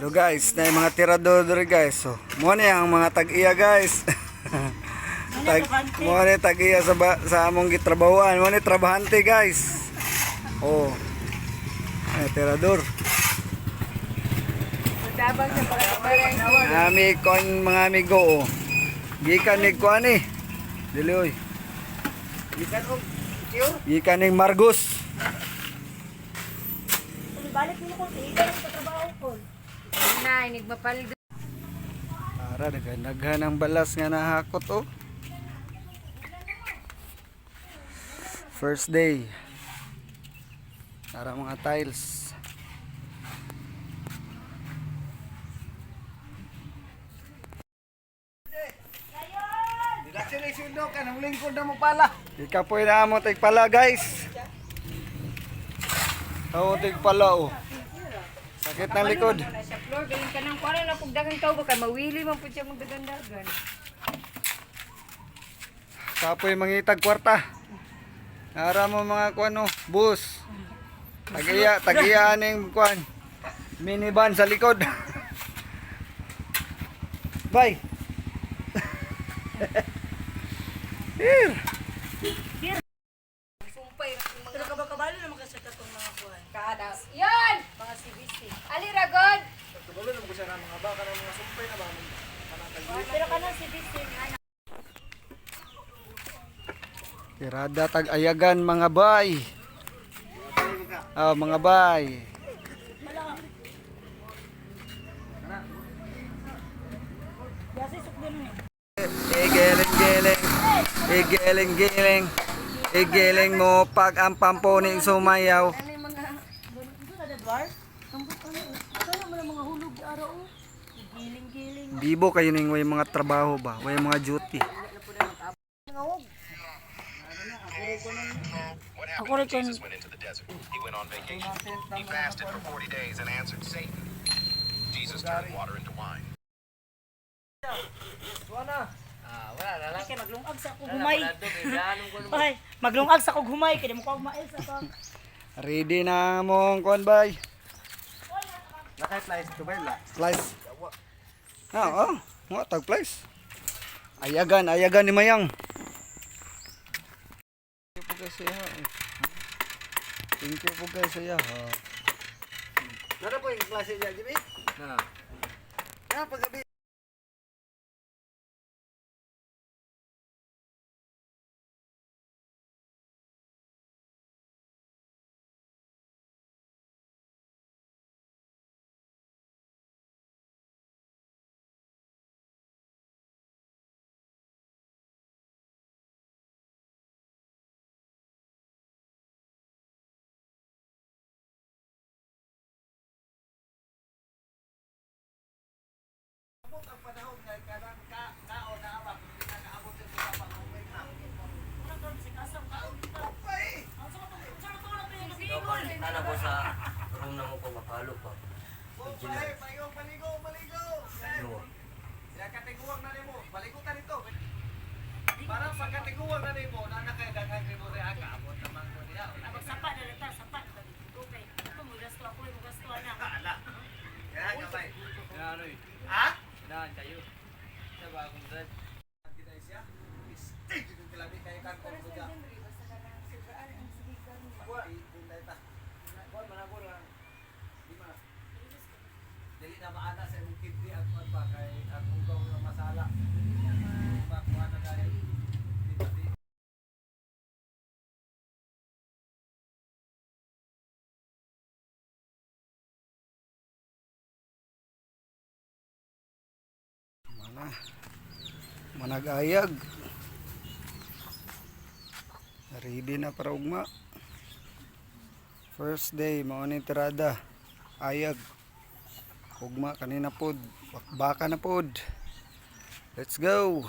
Do guys, na yung mga tirador guys. So, mo ni ang mga tag-iya guys. Mo ni tag-iya sa among gitrabahuan. Mo ni trabahante guys. Oh. Ay tirador. Ami kon mga amigo oh. Gikan ni kuan ni. Dili oy. Gikan ni Margus. Balik mo ko sa trabaho ko. Nay, nagmapalid. Para daghan ang balas nga nahakot oh. First day. Para mga tiles. Ika po na mo tigpala guys. Oh, tigpala oh. Sakit ng likod. Sa floor, galing ka ng kuwan na pagdagang tao ba kay mawili man pud siya magdagandagan. Kapoy mangitag kwarta. Ara mo mga kuan oh, bus. Tagiya ning kuan. Minivan sa likod. Bye. Here. Sumpay ra kung Pero mga kabalo naman kasi katong mga kuhan. kada. Yan! Mga CBC. Ali ra god. Pero kanang CBC ana. Tirada tag-ayagan mga bay. Oh, mga bay. Kasi sukdon ni. Igiling. Igiling mo pag ang pampuning sumayaw. Ano yung mga Ito na Edward. Ambot ano. Kala mo na mga hulog araw oh. Giling-giling. Bibo kayo ning way mga trabaho ba? Way mga duty. Ako rin kan. Went into the desert. He went on vacation. He fasted for 40 days and answered Satan. Jesus turned water into wine. Kaya maglungag sa akong humay. Ay, maglungag sa akong humay kaya mo ko mail sa to. Ready na mong kon bay. Naka-slice to ba la? Slice. Oh, mo tag place. Ayagan ni Mayang. Thank you po guys siya. Nara po yung klase niya, Jimmy? Na. Kaya paggabi. Ano ko sa room na mo ko mapalo pa. Maligo. Ano? Siya katiguwang na nimo. Baligo ka dito. Para pag katiguwang na nimo, nakadagan nimo rin aga. Abot naman ko niya. Sapa na lata, sapa. Okay. Ako mo gasto ako, mo gasto na. Ala. Kaya gabay. Ano eh? Ha? Daan kayo. Sa bagong dad. Kita siya. Stick yung kilabi kay kantong buga. Kuan manabol lang. Di man. Dili na maana sa imong kidney at kuan ba kay ang ugaw nga masala. Makuha na dahil di ba di. Managayag. Ready na para ugma. First day mao ni tirada. Ayag. Ugma kanina pod. Baka na pod. Let's go.